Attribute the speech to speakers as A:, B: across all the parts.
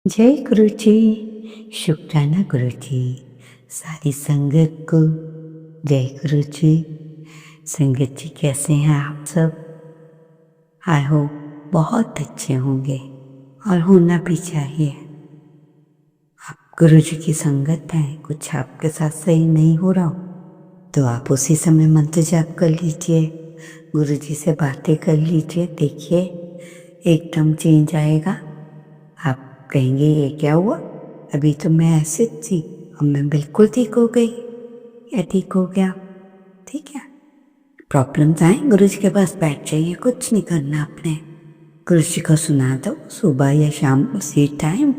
A: जय गुरु जी। शुक्राना गुरु जी। सारी संगत को जय गुरु जी। संगत जी कैसे हैं आप सब? आई होप बहुत अच्छे होंगे और होना भी चाहिए। आप गुरु जी की संगत हैं, कुछ आपके साथ सही नहीं हो रहा हो तो आप उसी समय मंत्र जाप कर लीजिए, गुरु जी से बातें कर लीजिए। देखिए एकदम चेंज आएगा। आप कहेंगे ये क्या हुआ, अभी तो मैं ऐसे थी अब मैं बिल्कुल ठीक हो गई या ठीक हो गया। ठीक है, प्रॉब्लम्स आए गुरु जी के पास बैठ जाइए, कुछ नहीं करना आपने। गुरु जी को सुना दो सुबह या शाम उसी टाइम,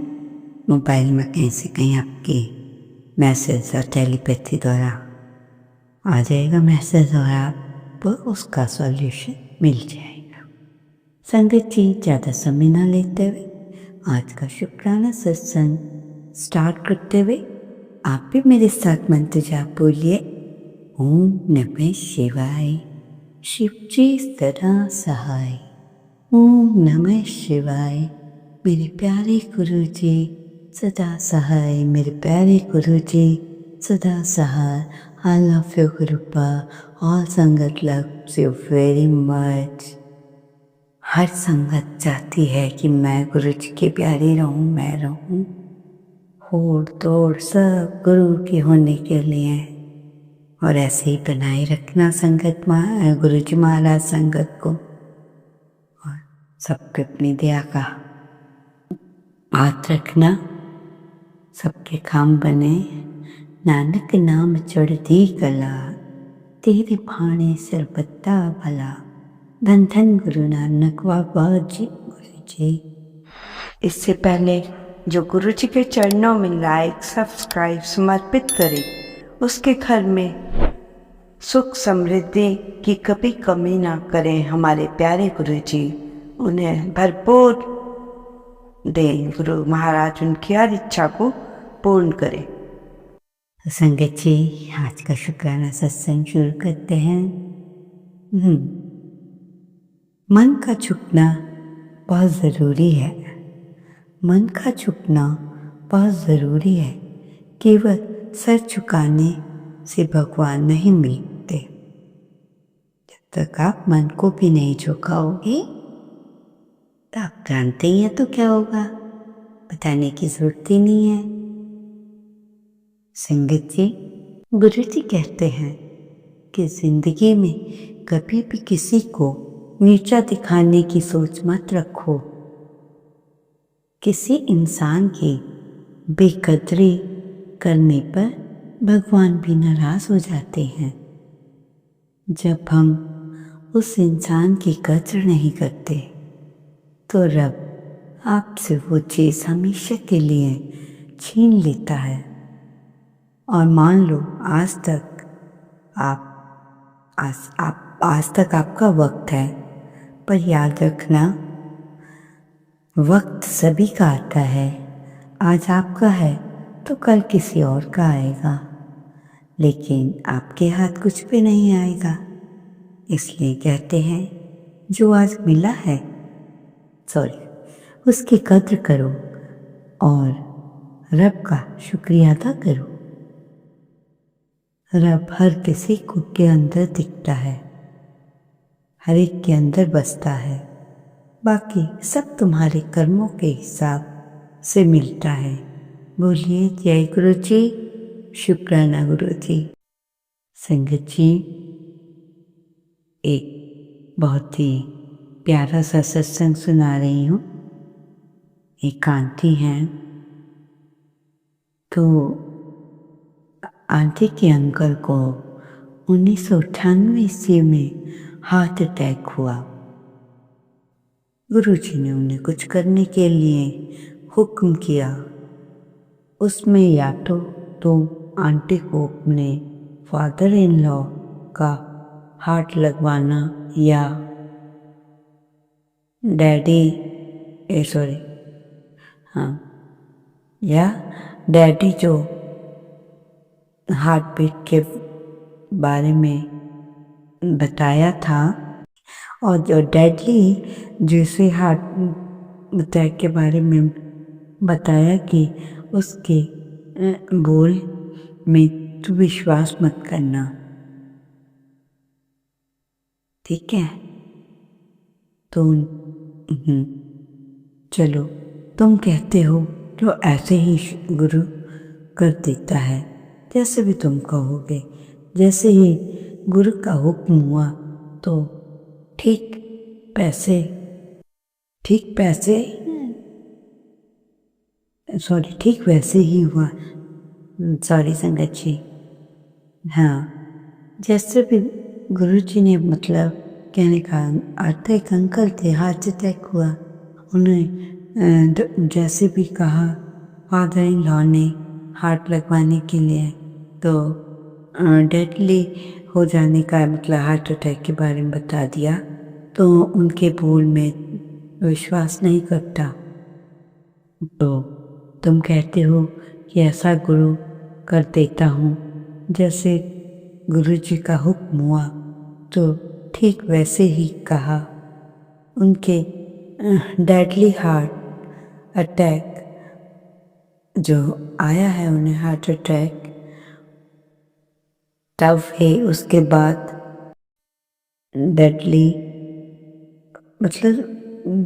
A: मोबाइल में कहीं से कहीं आपकी मैसेज और टेलीपैथी द्वारा आ जाएगा मैसेज और आपको उसका सॉल्यूशन मिल जाएगा। संगत जी ज़्यादा समय ना लेते हुए आज का शुक्राना सत्संग स्टार्ट करते हुए आप भी मेरे साथ मंत्र जाप बोलिए। ओम नमः शिवाय, शिव जी सदा सहाय। ओम नमः शिवाय, मेरे प्यारे गुरु जी सदा सहाय। मेरे प्यारे गुरु जी सदा सहाय। आई लव यू गुरुपा। All sangat loves you very much. हर संगत चाहती है कि मैं गुरु जी की प्यारी रहूं, मैं रहूं। होड़ तोड़ सब गुरु के होने के लिए और ऐसे ही बनाए रखना संगत गुरु जी महाराज संगत को और सबके अपनी दया का हाथ रखना। सबके काम बने, नानक नाम चढ़ती कला, तेरे भाणे सिर बत्ता भला। धन धन गुरु नानक बाबा जी गुरु जी। इससे पहले जो गुरु जी के चरणों में लाइक सब्सक्राइब समर्पित करे उसके घर में सुख समृद्धि की कभी कमी ना करें। हमारे प्यारे गुरु जी उन्हें भरपूर दें, गुरु महाराज उनकी हर इच्छा को पूर्ण करें। संगत जी आज का शुक्राना सत्संग शुरू करते हैं। मन का झुकना बहुत ज़रूरी है। मन का झुकना बहुत ज़रूरी है। केवल सर झुकाने से भगवान नहीं मिलते। जब तक आप मन को भी नहीं झुकाओगे तो आप जानते ही हैं तो क्या होगा, बताने की जरूरत ही नहीं है। संगत जी गुरु जी कहते हैं कि जिंदगी में कभी भी किसी को नीचा दिखाने की सोच मत रखो। किसी इंसान की बेकदरी करने पर भगवान भी नाराज हो जाते हैं। जब हम उस इंसान की कद्र नहीं करते तो रब आपसे वो चीज़ हमेशा के लिए छीन लेता है। और मान लो आज तक आपका वक्त है, पर याद रखना वक्त सभी का आता है। आज आपका है तो कल किसी और का आएगा, लेकिन आपके हाथ कुछ भी नहीं आएगा। इसलिए कहते हैं जो आज मिला है उसकी कद्र करो और रब का शुक्रिया अदा करो। रब हर किसी को के अंदर दिखता है, हर एक के अंदर बसता है, बाकी सब तुम्हारे कर्मों के हिसाब से मिलता है। बोलिए जय गुरु जी, शुक्राना गुरु जी। संगत जी एक बहुत ही प्यारा सा सत्संग सुना रही हूँ। एक आंटी हैं, तो आंटी के अंकल को 1998 ईस्वी में हार्ट अटैक हुआ। गुरुजी ने उन्हें कुछ करने के लिए हुक्म किया। उसमें या तो आंटी को अपने फादर इन लॉ का हार्ट लगवाना या डैडी जो हार्ट बीट के बारे में बताया था और जो डैडी जैसे हार्ट अटैक के बारे में बताया कि उसके बोल में तू विश्वास मत करना, ठीक है। तो चलो, तुम कहते हो तो ऐसे ही गुरु कर देता है, जैसे भी तुम कहोगे। जैसे ही गुरु का हुक्म हुआ तो ठीक पैसे ठीक वैसे ही हुआ। सॉरी संगत जी। हाँ, जैसे भी गुरुजी ने मतलब कहने का अर्थ, एक अंकल थे, हार्ट अटैक हुआ उन्हें, जैसे भी कहा फादर इन लॉ ने हार्ट लगवाने के लिए, तो डेडली हो जाने का मतलब हार्ट अटैक के बारे में बता दिया, तो उनके बोल में विश्वास नहीं करता। तो तुम कहते हो कि ऐसा गुरु कर देता हूँ, जैसे गुरु जी का हुक्म हुआ तो ठीक वैसे ही कहा। उनके डेडली हार्ट अटैक जो आया है, उन्हें हार्ट अटैक, तब है उसके बाद डेडली, मतलब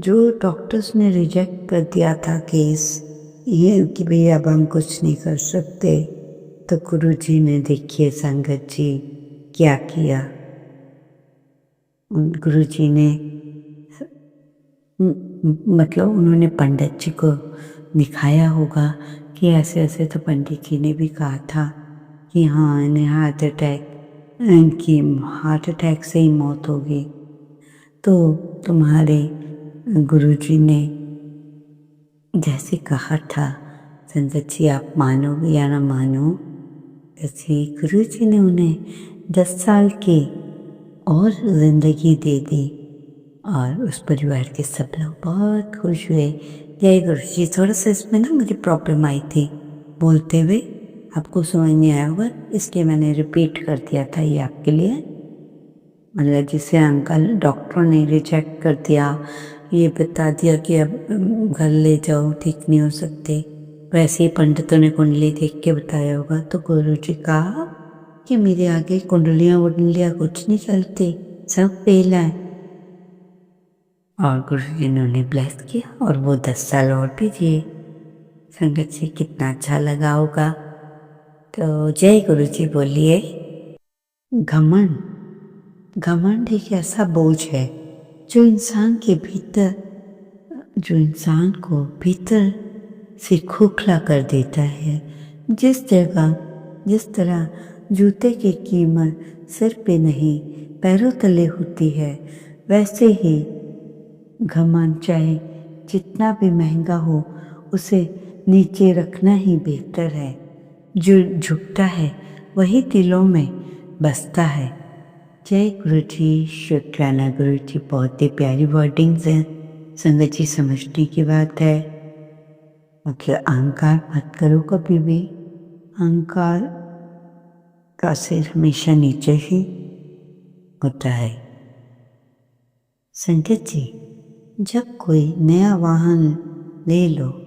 A: जो डॉक्टर्स ने रिजेक्ट कर दिया था केस, ये कि भाई अब हम कुछ नहीं कर सकते, तो गुरु जी ने देखिए संगत जी क्या किया। गुरु जी ने मतलब उन्होंने पंडित जी को दिखाया होगा कि ऐसे ऐसे, तो पंडित जी ने भी कहा था कि हाँ इन्हें हार्ट अटैक से ही मौत होगी। तो तुम्हारे गुरुजी ने जैसे कहा था, संगत जी आप मानोगे या ना मानो, ऐसे गुरुजी ने उन्हें 10 साल की और जिंदगी दे दी और उस परिवार के सब लोग बहुत खुश हुए। जय गुरुजी। थोड़ा सा इसमें ना मुझे प्रॉब्लम आई थी बोलते हुए, आपको समझ नहीं आया होगा, इसलिए मैंने रिपीट कर दिया था ये आपके लिए। मतलब जिसे अंकल डॉक्टरों ने रिजेक्ट कर दिया, ये बता दिया कि अब घर ले जाओ, ठीक नहीं हो सकते, वैसे ही पंडितों ने कुंडली देख के बताया होगा। तो गुरुजी कहा कि मेरे आगे कुंडलियां वुंडलियां कुछ नहीं चलती, सब फेल है। और गुरुजी ने उन्हें ब्लेस किया और वो 10 साल और भी जिए। संगत से कितना अच्छा लगा होगा। तो जय गुरुजी बोलिए। घमंड एक ऐसा बोझ है जो इंसान को भीतर से खोखला कर देता है। जिस तरह जूते की कीमत सिर पे नहीं पैरों तले होती है, वैसे ही घमंड चाहे जितना भी महंगा हो, उसे नीचे रखना ही बेहतर है। जो झुकता है वही दिलों में बसता है। जय गुरु जी। शुक्राना गुरु जी, बहुत ही प्यारी वर्डिंग्स हैं। संगत जी समझने की बात है, मतलब अहंकार मत करो कभी भी। अहंकार का सिर हमेशा नीचे ही होता है। संगत जी, जब कोई नया वाहन ले लो,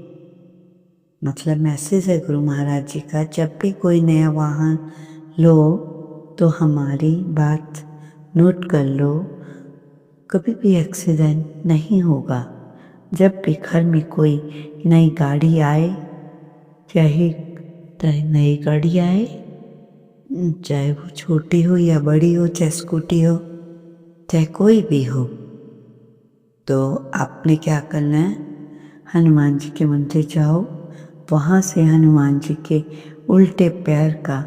A: मतलब मैसेज है गुरु महाराज जी का, जब भी कोई नया वाहन लो तो हमारी बात नोट कर लो, कभी भी एक्सीडेंट नहीं होगा। जब भी घर में कोई नई गाड़ी आए, चाहे नई गाड़ी आए, चाहे वो छोटी हो या बड़ी हो, चाहे स्कूटी हो, चाहे कोई भी हो, तो आपने क्या करना है, हनुमान जी के मंदिर जाओ, वहाँ से हनुमान जी के उल्टे पैर का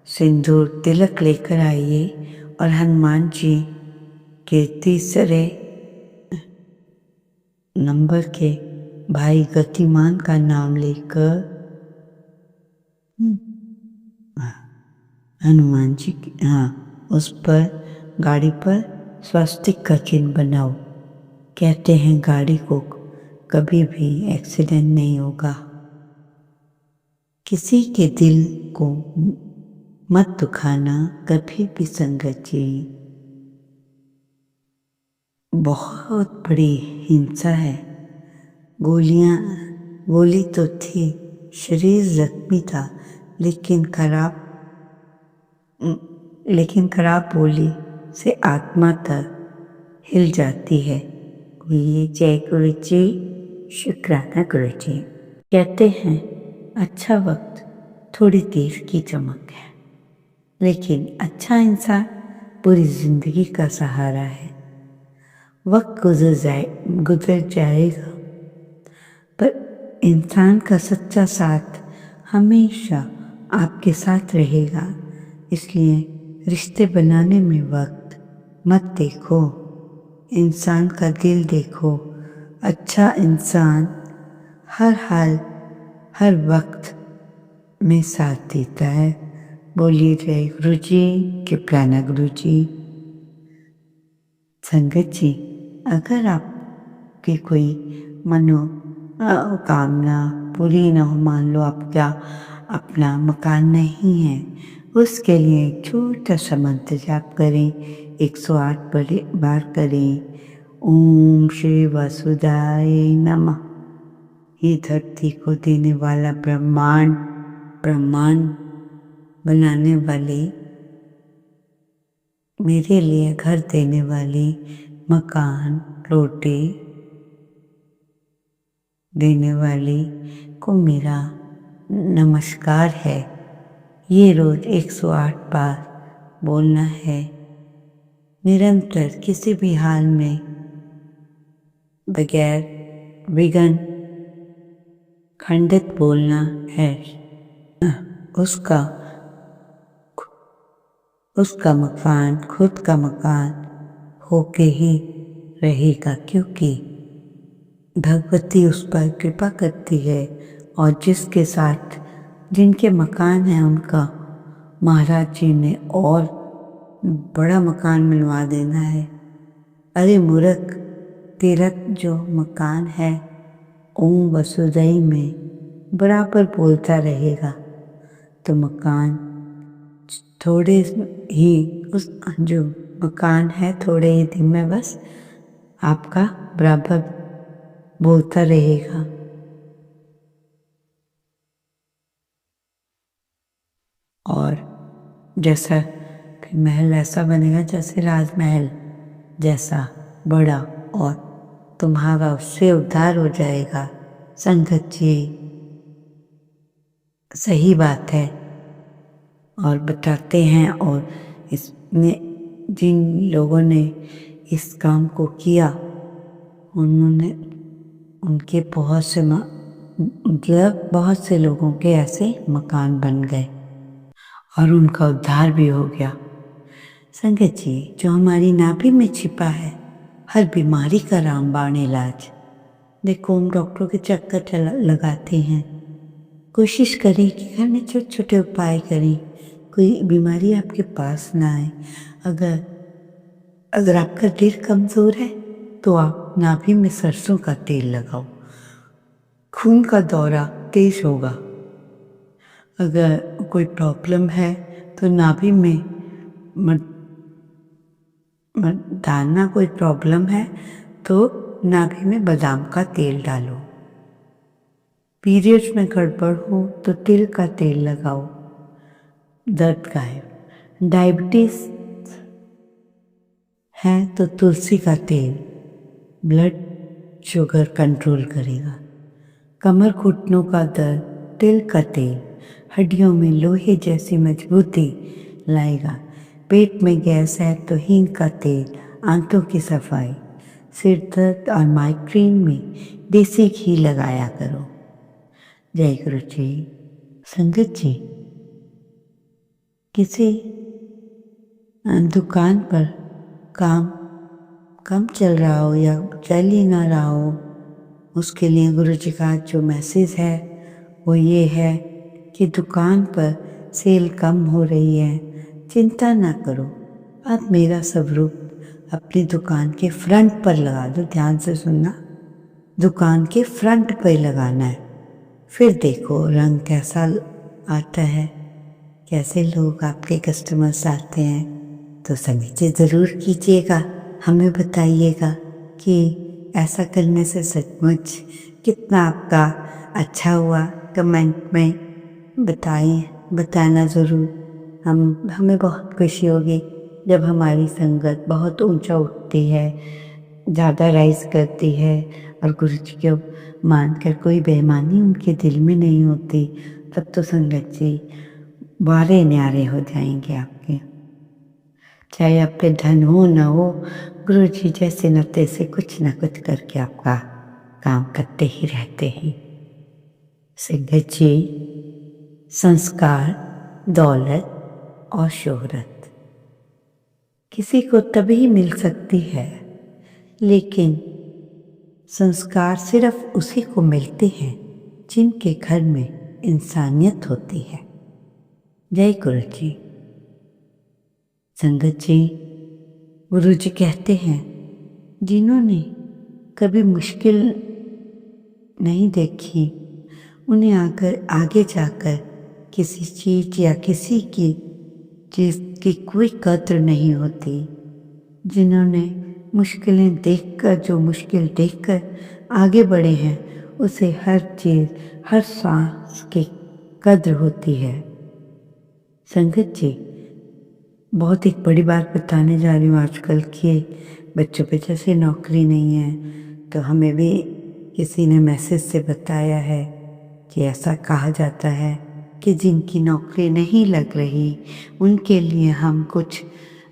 A: सिंदूर तिलक लेकर आइए और हनुमान जी के तीसरे नंबर के भाई गतिमान का नाम लेकर हनुमान जी उस पर गाड़ी पर स्वस्तिक का चिन्ह बनाओ। कहते हैं गाड़ी को कभी भी एक्सीडेंट नहीं होगा। किसी के दिल को मत दुखाना कभी भी संगत जी, बहुत बड़ी हिंसा है। गोलियां बोली तो थी, शरीर जख्मी था, लेकिन खराब बोली से आत्मा तक हिल जाती है। बोलिए जय गुरु जी, शुक्राना गुरु जी। कहते हैं अच्छा वक्त थोड़ी देर की चमक है, लेकिन अच्छा इंसान पूरी जिंदगी का सहारा है। वक्त गुजर जाएगा, पर इंसान का सच्चा साथ हमेशा आपके साथ रहेगा। इसलिए रिश्ते बनाने में वक्त मत देखो, इंसान का दिल देखो। अच्छा इंसान हर हाल हर वक्त में साथ देता है। बोलिए जय गुरु जी, कृपयाना गुरु जी। संगत जी, अगर आपकी कोई कामना पूरी न हो, मान लो आपका अपना मकान नहीं है, उसके लिए एक छोटा सा मंत्र जाप करें, 108 बार करें। ओम श्री वसुदाय नमः। ये धरती को देने वाला ब्रह्मांड बनाने वाली, मेरे लिए घर देने वाली, मकान रोटी देने वाली को मेरा नमस्कार है। ये रोज 108 बार बोलना है। निरंतर किसी भी हाल में बगैर विघ्न खंडित बोलना है। उसका मकान खुद का मकान होके ही रहेगा, क्योंकि भगवती उस पर कृपा करती है। और जिनके मकान है उनका महाराज जी ने और बड़ा मकान मिलवा देना है। अरे मूर्ख, तेरा जो मकान है ओम वसुदैव में बराबर बोलता रहेगा, तो मकान थोड़े ही जो मकान है थोड़े ही दिन में बस आपका बराबर बोलता रहेगा। और जैसा फिर महल ऐसा बनेगा जैसे राजमहल जैसा बड़ा, और तुम्हारा उससे उद्धार हो जाएगा। संगत जी, सही बात है और बताते हैं। और इसमें जिन लोगों ने इस काम को किया, उनके बहुत से लोगों के ऐसे मकान बन गए और उनका उद्धार भी हो गया। संगत जी, जो हमारी नाभि में छिपा है, हर बीमारी का रामबाण इलाज। देखो, हम डॉक्टरों के चक्कर लगाते हैं। कोशिश करें कि घर में छोटे छोटे उपाय करें, कोई बीमारी आपके पास ना आए। अगर आपका दिल कमज़ोर है तो आप नाभि में सरसों का तेल लगाओ, खून का दौरा तेज होगा। अगर कोई प्रॉब्लम है तो नाभि में दाना कोई प्रॉब्लम है तो नाभि में बादाम का तेल डालो। पीरियड्स में गड़बड़ हो तो तिल का तेल लगाओ, दर्द गायब। डायबिटीज है तो तुलसी का तेल ब्लड शुगर कंट्रोल करेगा। कमर घुटनों का दर्द, तिल का तेल हड्डियों में लोहे जैसी मजबूती लाएगा। पेट में गैस है तो हींग का तेल, आंतों की सफाई। सिर दर्द और माइग्रेन में देसी घी लगाया करो। जय गुरु जी। संगत जी, किसी दुकान पर काम कम चल रहा हो या चल ही ना रहा हो, उसके लिए गुरु जी का जो मैसेज है वो ये है कि दुकान पर सेल कम हो रही है, चिंता ना करो। अब मेरा स्वरूप अपनी दुकान के फ्रंट पर लगा दो। ध्यान से सुनना, दुकान के फ्रंट पर लगाना है। फिर देखो रंग कैसा आता है, कैसे लोग आपके कस्टमर्स आते हैं। तो समीक्षा ज़रूर कीजिएगा, हमें बताइएगा कि ऐसा करने से सचमुच कितना आपका अच्छा हुआ कमेंट में बताना ज़रूर। हमें बहुत खुशी होगी जब हमारी संगत बहुत ऊंचा उठती है, ज़्यादा राइज करती है और गुरु जी को मानकर कोई बेईमानी उनके दिल में नहीं होती। तब तो संगत जी बारे न्यारे हो जाएंगे आपके। चाहे आप पे धन हो न हो, गुरु जी जैसे न तैसे कुछ न कुछ करके आपका काम करते ही रहते हैं। संगत जी, संस्कार, दौलत और शोहरत किसी को तभी मिल सकती है, लेकिन संस्कार सिर्फ उसी को मिलते हैं जिनके घर में इंसानियत होती है। जय गुरु जी। संगत जी, गुरु जी कहते हैं, जिन्होंने कभी मुश्किल नहीं देखी, उन्हें आगे जाकर किसी चीज़ या किसी की चीज़ की कोई कद्र नहीं होती। जिन्होंने मुश्किलें देखकर, जो मुश्किल देखकर आगे बढ़े हैं, उसे हर चीज़, हर सांस की कद्र होती है। संगत जी, बहुत एक बड़ी बात बताने जा रही हूँ आजकल की बच्चों पे जैसे नौकरी नहीं है, तो हमें भी किसी ने मैसेज से बताया है कि ऐसा कहा जाता है कि जिनकी नौकरी नहीं लग रही उनके लिए हम कुछ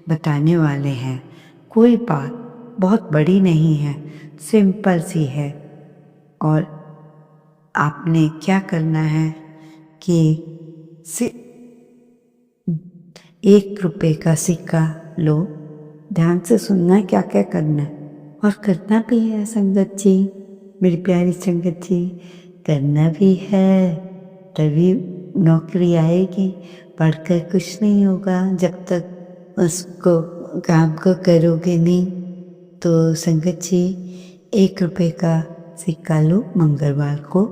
A: बताने वाले हैं। कोई बात बहुत बड़ी नहीं है, सिंपल सी है, और आपने क्या करना है कि 1 रुपए का सिक्का लो, ध्यान से सुनना क्या क्या करना है और करना भी है। संगत जी, मेरी प्यारी संगत जी, करना भी है, तभी नौकरी आएगी। पढ़कर कुछ नहीं होगा जब तक उसको काम को करोगे नहीं। तो संगत जी, 1 रुपए का सिक्का लो, मंगलवार को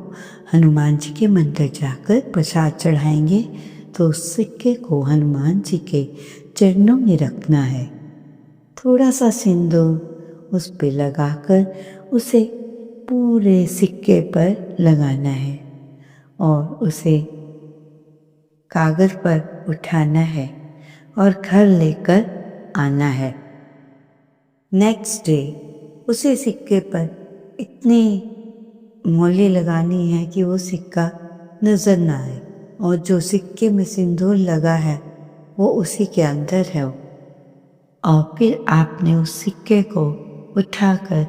A: हनुमान जी के मंदिर जाकर प्रसाद चढ़ाएंगे तो उस सिक्के को हनुमान जी के चरणों में रखना है। थोड़ा सा सिंदूर उस पे लगाकर उसे पूरे सिक्के पर लगाना है और उसे कागज पर उठाना है और घर लेकर आना है। नेक्स्ट डे उसे सिक्के पर इतनी मोली लगानी है कि वो सिक्का नज़र ना आए, और जो सिक्के में सिंदूर लगा है वो उसी के अंदर है। और फिर आपने उस सिक्के को उठाकर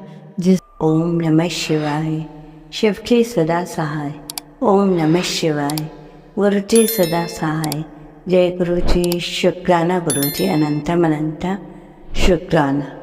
A: ओम नमः शिवाय, शिव जी सदा सहाय। ओम नमः शिवाय, गुरु जी सदा सहाय। जय गुरु जी। शुक्राना गुरु जी, अनंतम अनंत शुक्राना।